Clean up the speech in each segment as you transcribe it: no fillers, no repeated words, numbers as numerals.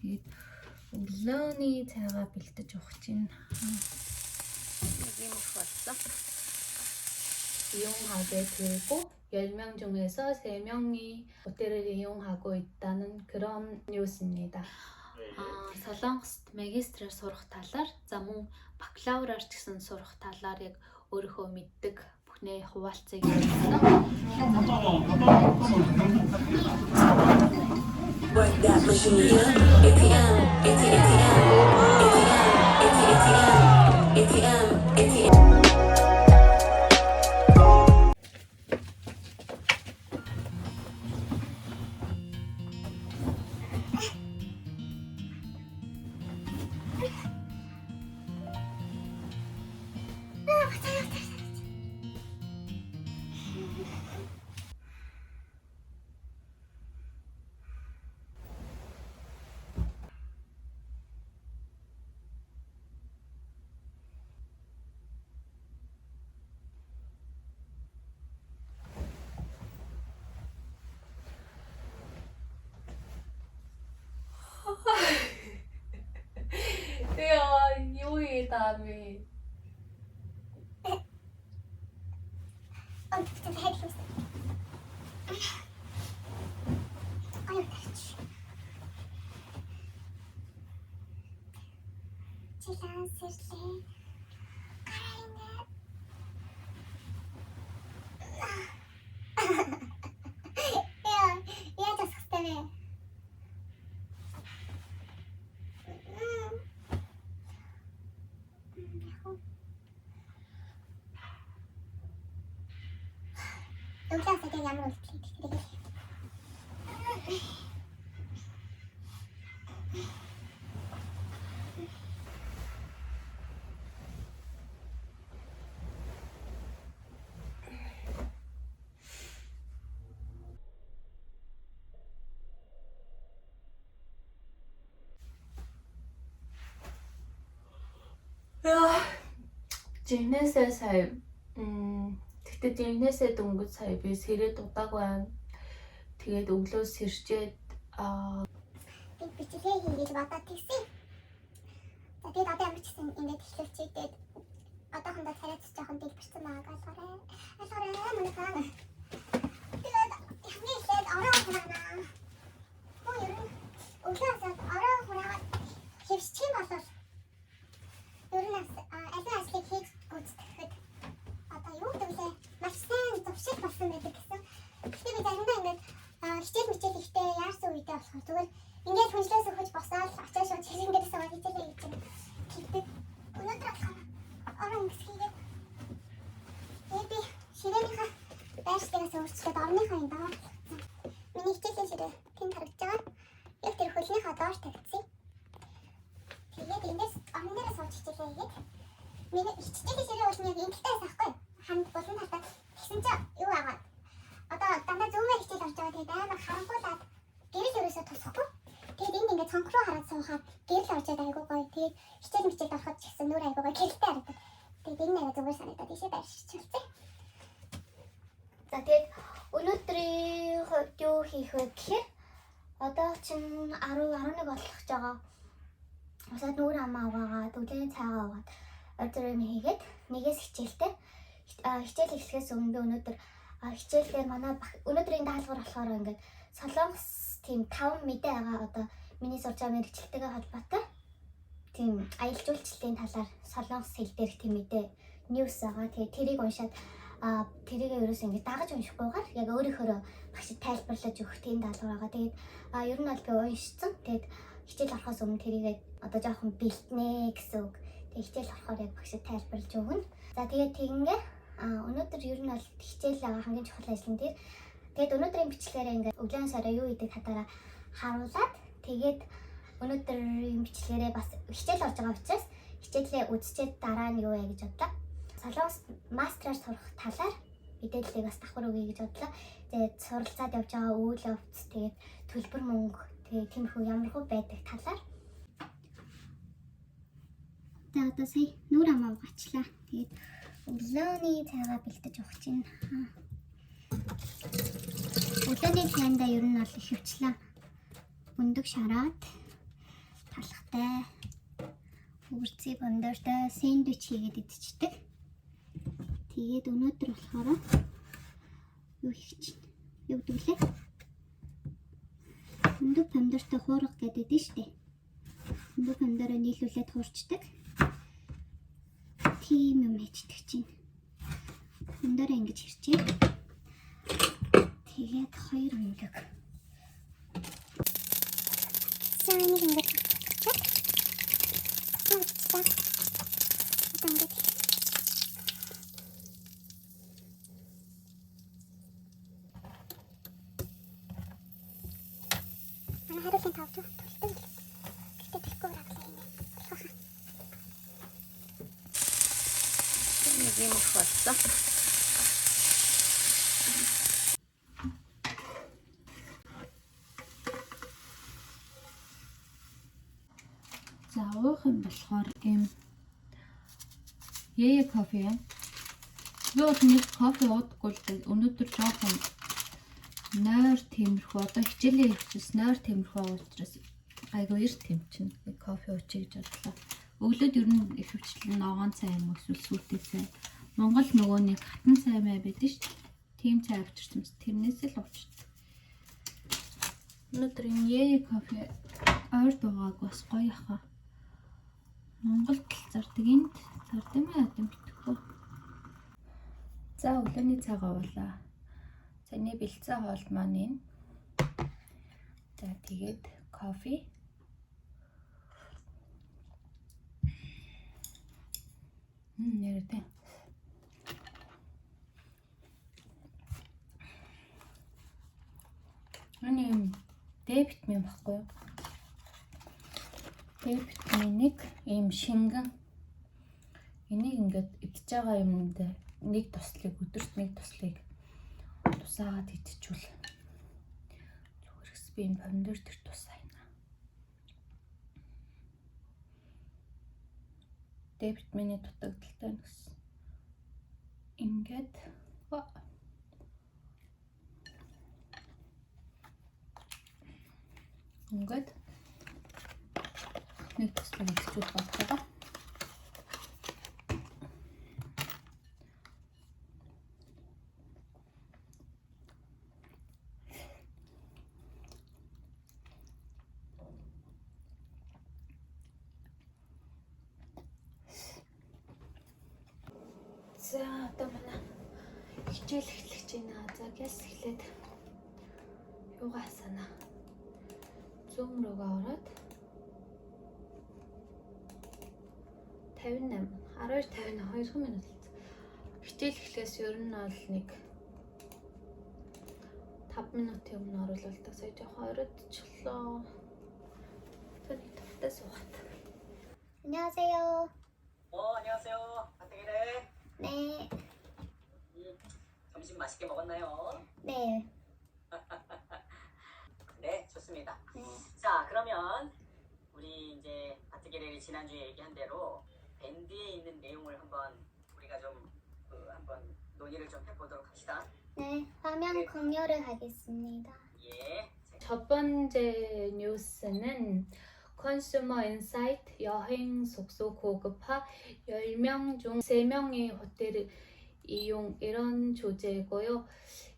Тэгээд өглөөний цайгаа бэлдэж уух чинь. Нэг юм их болсон. 이용하게 되고 10명 중에서 3명이 호텔을 이용하고 있다는 그런 뉴스입니다. Солонгост магистраар сурах талаар за мөн бакалавраар ч гэсэн сурах талаар яг өөрийнхөө мэддэг бүхнээ хуваалцыг ярьсан. Ja, Jui, Dami. Und das Headfuß. Чилаансэрлээ. Гараа яаж асахтай вэ? Өглөөс яг ямар үлдлээ тэгээд Жигнэсээ сая тэгтээ жигнэсээ дөнгөж сая би сэрээд удааг байна. Тэгээд өглөө сэрчээд би бичлэгээ хийгээд бодоод тэгсэн. За тэгээд одоо ямар ч гэсэн ингээд эхлүүлчихээд одоохондоо царайц жоохон дэлбэрсэн байгаа ойлгоорой. Манай таа. Тэгээд эхний ихэд ороо хураана. Хөө ер нь өглөөс ороо хураад хэвсчих юм болов. Ер нь аль ажлыг хийж гүйцэтгэхэд одоо юу гэдэг вэ? Маш сайн зуршил болсон байдаг гэсэн. Гэхдээ би заримдаа ингээд хичээл ихтэй яарсан үедээ болохоор зүгээр ингээд хүншлээс өгч босоод очиж шууд хэрэглээс аваад хичээлээ хийж байгаа. Тэгдэг. Өнөөдөр орон хэсгийг би ширээнийхээ байршлигаас өөрчлөөд орныхаа энэ доор миний хичээлийн ширээ тэнд харагдаж байгаа. Яг тэр хөлнийхээ доор тавьчихсан. Тэгээд эндээс орон дээрээ сууж хичээлээ хийгээд миний хичээлийн ширээ бол яг ингэхтэй байхгүй. Ханд болон талаа тэгсэн чинь юу агаад одоо дандаа зүүмээр хичээл орж байгаа. Тэгээд амар харанхуулаад гэрэл ерөөсөө тусахгүй. Тэгээд энд ингээд цонх руу хараад суухаад гэрэл орж байгаа айгуу гоё. Тэгээд хичээл ороход ч гэсэн нүр айгуу гоё гэрэлтэй харагдав. Тэгээд энэ нэг зүгээр санагдаад ийшээ байршчихсан. За тэгээд өнөөдрийн хувьд юу хийх вэ гэхээр одоо чинь 10-11 болох гэж байгаа. Усаад нүүр амаа угаагаад өглөөний цайгаа уугаад өдрөөр нь хийгээд нэгээс хичээлтэй хичээл эхлэхээс өмнө өнөөдөр хичээлээр манай өнөөдрийн даалгавар болохоор ингээд Солонгос тийм 5 мэдээ байгаа одоо миний сурж байгаа мэргэжилтэйгээ холбоотой тийм аялал жуулчлалын талаар Солонгос хэл дээрх тийм мэдээ ньюс байгаа. Тэгээд тэрийг уншаад тэрийг ерөөсөө ингээд дагаж уншихгүйгээр яг өөрийнхөө багшид тайлбарлаж өгөх тийм даалгавар байгаа. Тэгээд ер нь бол би уншсан. Тэгээд хичээл орохоос өмнө тэрийгээ одоо жоохон бэлтнэ гэсэн үг. Тэгээд хичээл орохоор яг багшид тайлбарлаж өгнө. За тэгээд тэгингээ өнөөдөр ер нь бол хичээл хамгийн чухал ажил нь дээр. Тэгээд өнөөдрийн бичлэгээрээ ингээд өглөөний сараа юу хийдэг хатаараа харуулад тэгээд өнөөдрийн бичлэгээрээ бас хичээл орж байгаа учраас хичээлээ үзчихэд дараа нь юу яа гэж бодлоо. Солонгос мастраар сурах талаар мэдээллийг бас давхар өгье гэж бодлоо. Тэгээд суралцаад явж байгаа үйл явц тэгээд төлбөр мөнгө тэгээд тиймэрхүү ямархуу байдаг талаар. За одоо сая нүр амаа угаачлаа. Тэгээд өглөөний цайгаа бэлдэж уух чинь. Өглөөний цайндаа ер нь бол ихэвчлэн өндөг шараад талхтай үрцээ бондортой сэндвич хийгээд идчихдэг. Тэгээд өнөөдөр болохоор юу хийх чинь? Юу гэдэг лээ? Өндөр помидортой хуурга гэдэг дээ штэ. Өндөр помидороо нийлүүлээд хуурчдаг. Тийм юм хийдэг чинь. Помидороо ингэж хэрчээ. Тэгээд 2 мөнгөг. Сайн нэг ингэж. 하루씩 다 없죠? 그때 데리고 오라고 했네. Нэг юм их болсон. За уух юм болохоор ийм яа кофе юм. Юу нэг кофе уудаггүй л өнөөдөр жоохон нойр темирхүү одоо хичээлээ хийчихс нойр темирхүү учраас айгүй эрт тэмчин кофе уучих гэж бодлоо. Өглөөд ер нь их хвчлэн ногоон цай юм эсвэл сүртэй цай. Монгол нөгөө нэг хатан цай мэй байдаг шүү дээ. Тийм цай авчирсан мэт тэрнээс л уучдаг. Өнөөдөр энэ яа кофе ойр дугааг бас гоё яхаа. Монголд л зардаг энд зардаг юм яа гэм битгэхгүй. За өглөөний цагаа уулаа. Саяны бэлдсэн хоол маань энэ. За тэгээд кофе. Нэрдэ. Энийг Д витамин баггүй юу? Д витаминыг ийм шингэн энийг ингээд идчихэж байгаа юмд нэг туслыг өдөрт нэг туслыг тусаагаад идчихвэл зүгээрс би энэ помидор төр тусаана. Д витамины дутагдaltaй гэсэн. Ингээд нэг туслыг идчихвэл болтойгоо. За одоо манай хичээл эхлэж байна. За гэс эхлээд юугаа санаа. Zoom руугаа ороод 58 12:50 2 минут л. Хичээл эхлээс ер нь бол нэг 5 минутын өмнө оруулал та сая жоохон оройдчлоо. Тэний тавтаа суугаад. 안녕하세요. 안녕하세요. 박태기네. 네. 점심 맛있게 먹었나요? 네. 네, 좋습니다. 네. 자, 그러면 우리 이제 박태기네 지난주에 얘기한 대로 밴드에 있는 내용을 한번 우리가 좀 한번 논의를 좀 해보도록 합시다. 네. 화면 공유를 하겠습니다. 예. 첫 번째 뉴스는 컨슈머 인사이트 여행 숙소 고급화 10명 중 3명이 호텔 이용 이런 주제고요.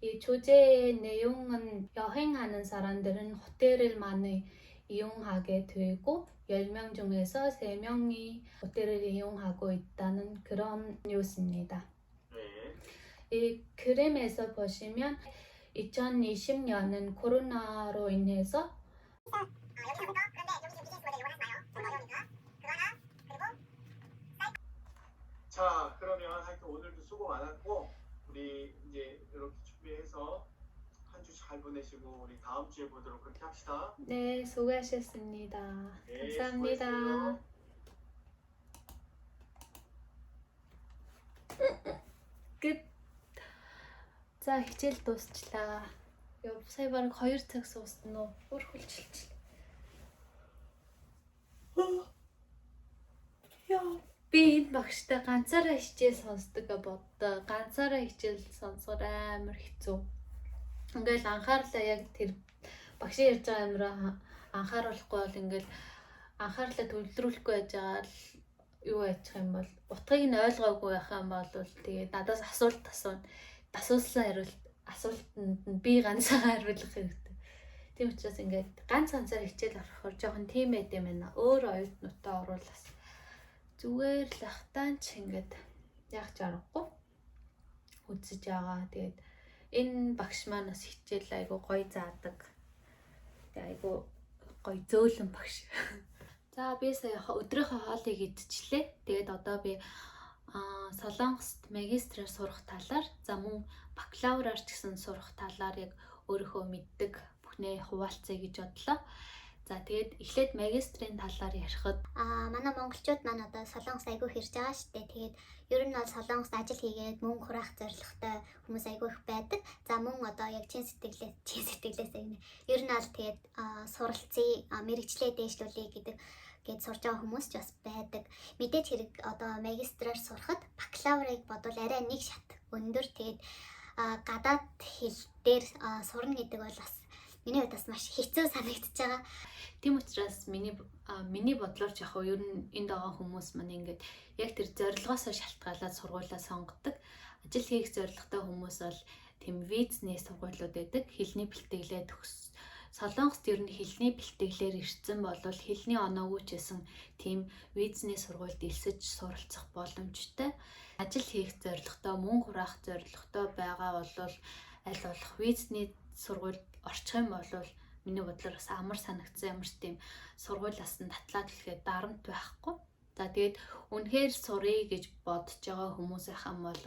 이 주제의 내용은 여행하는 사람들은 호텔을 많이 이용하게 되고 10명 중에서 3명이 호텔을 이용하고 있다는 그런 뉴스입니다. 이 그림에서 보시면 2020년은 코로나로 인해서 자, 그러면 하여튼 오늘도 수고 많았고 우리 이제 이렇게 준비해서 한 주 잘 보내시고 우리 다음 주에 보도록 그렇게 합시다. 네, 수고하셨습니다. 네, 감사합니다. 수고했어요. 끝. За хичээл дуусчлаа. Яв сая бараг 2 цаг суусна уу? Бүр хүлжилж. Яа, би энэ багштай ганцаараа хичээл сонсдог боддоо. Ганцаараа хичээл сонсохоор амар хэцүү. Ингээл анхаарлаа яг тэр багшийн ярьж байгаа юмраа анхааруулахгүй бол ингээл анхаарлаа төвлөрүүлэхгүй байж байгаа л юу яачих юм бол утгыг нь ойлгоогүй байх юм бол тэгээд надаас асуулт асууна. Асуусан асуултанд нь би ганцаа хариулах хэрэгтэй. Тийм учраас ингээд ганцаар хичээл орохоор жоохон тийм байд юм байна. Өөр оюутнуудаа оруулаас зүгээр л ахтаан ч ингээд яг ч аргагүй үзэж байгаа. Тэгээд энэ багш маань бас хичээл айгу гоё заадаг. Тэгээд айгу гоё зөөлөн багш. За би сая өдрийнхөө хоолыг идчихлээ. Тэгээд одоо би Солонгост магистраар сурах талаар, за мөн бакалавраар ч гэсэн сурах талаар яг өөрийнхөө мэддэг бүхнээ хуваалцъя гэж бодлоо. За тэгээд эхлээд магистрийн талаар ярихад манай монголчууд маань одоо Солонгос айгүй хэрж байгаа шүү дээ. Тэгээд ер нь бол Солонгост ажил хийгээд мөнгө хураах зорилготой хүмүүс айгүй их байдаг. За мөн одоо яг чин сэтгэлээс ер нь бол тэгээд суралцъя, мэрэгчлээ дээшлүүлэе гэд сурж байгаа хүмүүс ч бас байдаг. Мэдээж хэрэг одоо магистраар сурахад бакалаврыг бодвол арай нэг шат өндөр. Тэгээд гадаад хэл дээр сурна гэдэг бол бас миний хувьд бас маш хэцүү санагдчихж байгаа. Тийм учраас миний бодлоор ч яг ер нь энд байгаа хүмүүс маань ингээд яг тэр зорилгоосоо шалтгаалаад сургуулаа сонгодог. Ажил хийх зорилготой хүмүүс бол тийм визний сургуулиуд байдаг. Хэлний бэлтгэлээ Солонгост ер нь хэлний бэлтгэлээр ирсэн болвол хэлний оноогүй ч гэсэн тийм визний сургуульд элсэж суралцах боломжтой. Ажил хийх зорилготой, мөнгө хураах зорилготой байгаа бол аль болох визний сургуульд орчих юм бол миний бодлоор бас амар санагдсан ямар ч тийм сургуулиас нь татлаад хэлэхэд дарамт байхгүй. За тэгээд үнэхээр сурыг гэж бодож байгаа хүмүүсийнхэн бол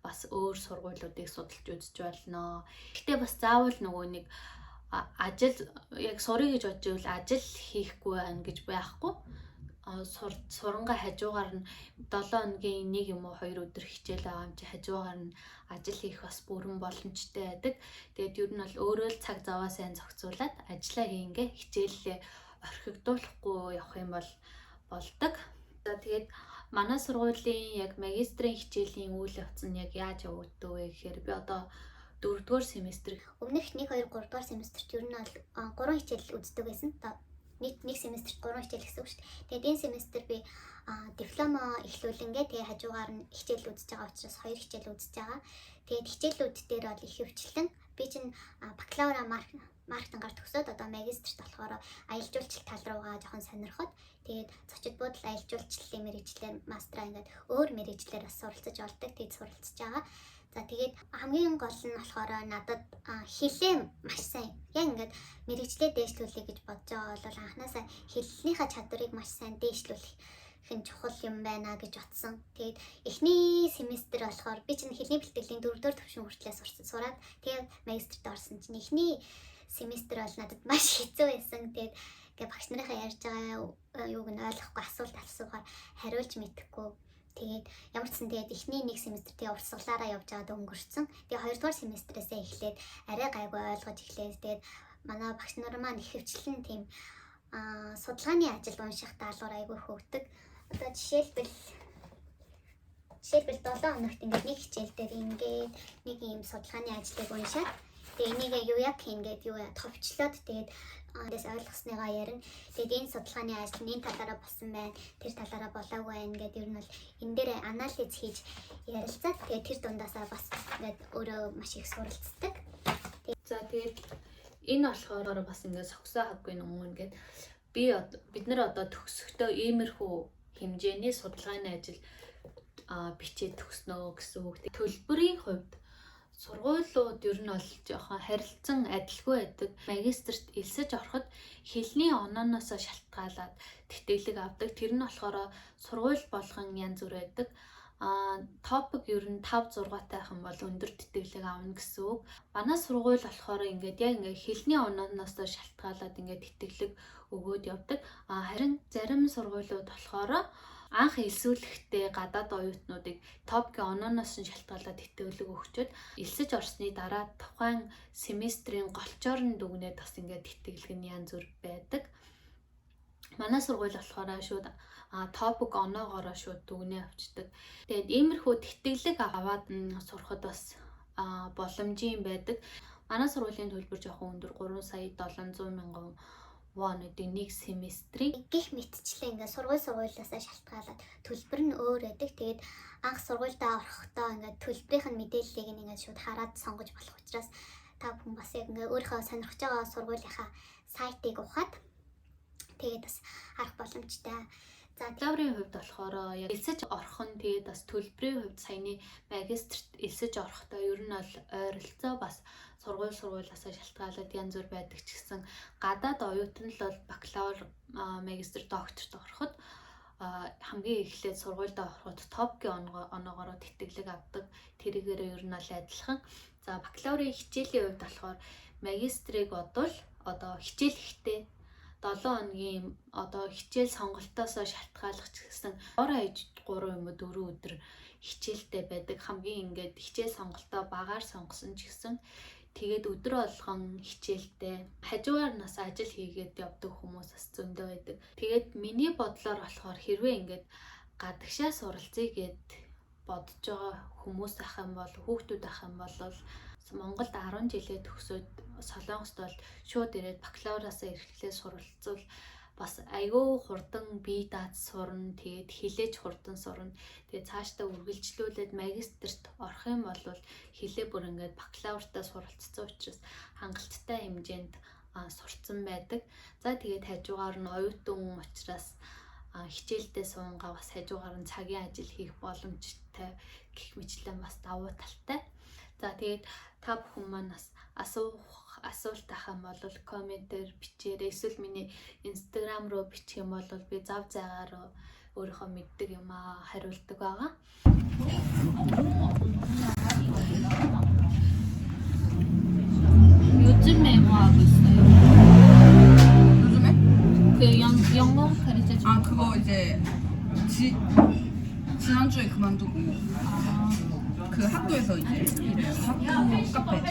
бас өөр сургуулиудыг судалж үзэж болно. Гэхдээ бас заавал нөгөө нэг ажил яг сурыг гэж бодож ивэл ажил хийхгүй байна гэж байхгүй. Сурангаа хажуугаар нь 7 хоногийн 1 юм уу 2 өдөр хичээл байгаа юм чи хажуугаар нь ажил хийх бас бүрэн боломжтой байдаг. Тэгээд ер нь бол өөрөө л цаг заваа сайн зохицуулаад ажиллаа хийнгээ хичээлээ орхигдуулахгүй явах юм бол болдог. За тэгээд манай сургуулийн яг магистрийн хичээлийн үйл явц нь яг яаж явагддаг вэ гэхээр би одоо 4-р семестр өмнөх 1 2 3-р семестрт ер нь бол 3 хичээл үздэг байсан. Нийт нэг семестрт 3 хичээл гэсэн үг шүү дээ. Тэгээд энэ семестр би диплома эхлүүлэнгээ тэгээ хажуугаар нь хичээл үзэж байгаа учраас 2 хичээл үзэж байгаа. Тэгээд хичээлүүд дээр бол их хөвчлэн би чинь бакалавра маркетингаар төгсөөд одоо магистрт болохоор аялал жуулчлал тал руугаа жоохон сонирхоод тэгээд зочид буудал аялал жуулчлалын мэргэжлэр мастраа ингээд өөр мэргэжлэр бас суралцаж олдог. Тэгээд суралцж байгаа. За тэгээд хамгийн гол нь болохоор надад хэлээ маш сайн. Яг ингээд мэрэгчлээ дээшлүүлэе гэж бодож байгаа бол анханасаа хэллийнхаа чадварыг маш сайн дээшлүүлэх хэн чухал юм байна гэж бодсон. Тэгээд эхний семестр болохоор би чинь хэлний бэлтгэлийн 4-р төвшин хүртлээр сураад тэгээд магистрт орсон чинь эхний семестр бол надад маш хэцүү байсан. Тэгээд багш нарынхаа ярьж байгаа юуг нь ойлгохгүй асуулахаар хариулж мэдэхгүй. Тэгээд ямар ч сан тэгээд эхний нэг семестр тэгээ урсгалаараа явж байгаад өнгөрцөн. Тэгээ 2-р семестрээсээ эхлээд арай гайгүй ойлгож эхлээд тэгээд манай багш нар маань их хөвчлэн тийм судалгааны ажил унших даалгавар айгүй хөвгдөг. Одоо жишээлбэл 7 хоногт ингээд нэг хичээл дээр ингээд нэг юм судалгааны ажлыг уншаад тэгээ энийг юу яг хийгээд товчлоод тэгээд дэс ойлгосныгаа ярина. Тэгээд энэ судалгааны ажил нь энэ талаараа болсон байна, тэр талаараа болоогүй байна гэдэг ер нь бол энэ дээр анализ хийж ярилцаад тэгээд тэр дундаасаа бас ингээд өөрөө маш их суралцдаг. За тэгээд энэ болохоор бас ингээд согсоо хаггүй юм ингээд бид нар одоо төгсөхдөө иймэрхүү хэмжээний судалгааны ажил бичээд төгснөө гэсэн үг. Төлбөрийн хувьд сургуулиуд ер нь бол жоохон харилцан адилгүй байдаг. Магистрт элсэж ороход хэлний онооноос шалтгаалаад тэтгэлэг авдаг. Тэр нь болохоор сургууль болгон янз бүр байдаг. Топик ер нь 5 6 тайхан бол өндөр тэтгэлэг авна гэсэн үг. Манай сургууль болохоор ингээд хэлний онооноос шалтгаалаад ингээд тэтгэлэг өгөөд явдаг. Харин зарим сургуулиуд болохоор анх элсүүлэхдээ гадаад оюутнуудыг топикийн онооноос нь шалтгаалаад тэтгэлэг өгчөөд элсэж орсны дараа тухайн семестрийн голчоор нь дүгнээд бас ингээд тэтгэлэг нь янз бүр байдаг. Манай сургууль болохоор шууд топик оноогоороо шууд дүгнээ авчдаг. Тэгээд иймэрхүү тэтгэлэг аваад сурахад бас боломжийн байдаг. Манай сургуулийн төлбөр жоохон өндөр 3 сая 700 мянган 1-ын нэг семестрийг Гэх мэтчлэн ингээд сургуулиасаа шалтгаалаад төлбөр нь өөр байдаг. Тэгээд анх сургуультай орохдоо ингээд төлбөрийнх нь мэдээллийг ингээд шууд хараад сонгож болох учраас та бүхэн бас яг ингээд өөрийнхөө сонирхож байгаа сургуулийнхаа сайтыг ухаад тэгээд бас харах боломжтой. За бакалаврын хувьд болохоор яг элсэж орох нь тэгээд бас төлбөрийн хувьд саяны магистрт элсэж орохдоо ер нь бол ойролцоо бас сургуулиасаа шалтгаалаад янз бүр байдаг ч гэсэн гадаад оюутан л бол бакалавр, магистр, докторт ороход хамгийн эхлээд сургуультай ороход топгийн оноогоор тэтгэлэг авдаг. Тэрийгээр ер нь бол адилхан. За бакалаврын хичээлийн хувьд болохоор магистрыг бодвол одоо хичээл ихтэй 7 хоногийн одоо хичээл сонголтоос шалтгаалах ч гэсэн ор хаяж 3 юм уу 4 өдөр хичээлтэй байдаг. Хамгийн ингээд хичээл сонголтоо багаар сонгосон ч гэсэн тэгээд өдөр болгон хичээлтэй. Хажуугаар нас ажил хийгээд явдаг хүмүүс бас зөндөө байдаг. Тэгээд миний бодлоор болохоор хэрвээ ингээд гадагшаа суралцъя гэд бодож байгаа хүмүүс ах юм бол хүүхдүүд ах юм бол Монголд 10 жилээ төгсөөд Солонгост бол шууд ирээд бакалавраасаа эрхлээд суралцвал бас айгүй хурдан бие дааж сурна, тэгээд хилээж хурдан сурна. Тэгээд цаашдаа үргэлжлүүлээд магистрт орох юм бол хилээ бүр ингээд бакалавртаа суралцсан учраас хангалттай хэмжээнд сурцсан байдаг. За тэгээд хажуугаар нь оюутан учраас хичээлдээ суунгаа бас хажуугаар нь цагийн ажил хийх боломжтой гэх мэтлэн бас давуу талтай. За тэгээд та бүхэн маань бас асуулт ах юм бол комментээр бичээрэй. Эсвэл миний Instagram руу бичих юм бол би зав зайгаар өөрийнхөө мэддэг юм хариулдаг байгаа. 요즘에 뭐 하고 있어요? 요즘에? 그 영어 가르쳐주고. 아 그거 이제 지난주에 그만두고 그 학교에서 이제 일해요. 학교 카페.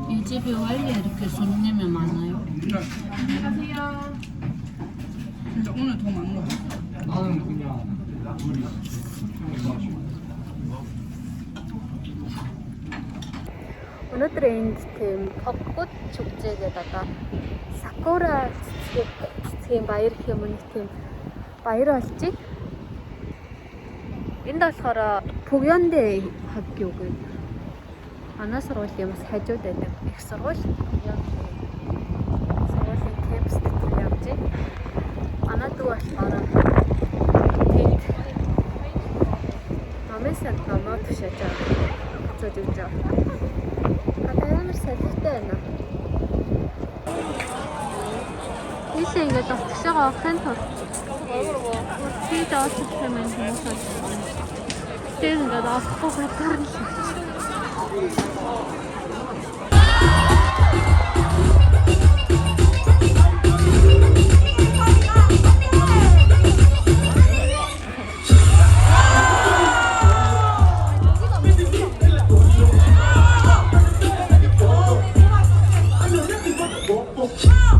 이 집이 원래 이렇게 손님이 많아요? 네. 안녕하세요. 진짜 오늘 더 많은 것 같아요. 나는 그냥 өнөөдөр энд тийм 벚꽃 축제에다가 сакура цэцгийн баяр гэх юм нэг тийм баяр олжиг. Энд болохоор Пугёндэ 학교고요. манай сургуулийн бас хажууд байдаг их сургууль. Сургуулийн 캠пст явж байна. Манай дүү болохоор тэнд намайсад намаа тушааж байгаа. Зөж өгч байгаа. Ямар салхитай байна. Ийшээ ингээд оцгшоогоо авахын тулд тий даасан юм хүмүүс байна. Тэр ингээд авахгүй гадар л. 아!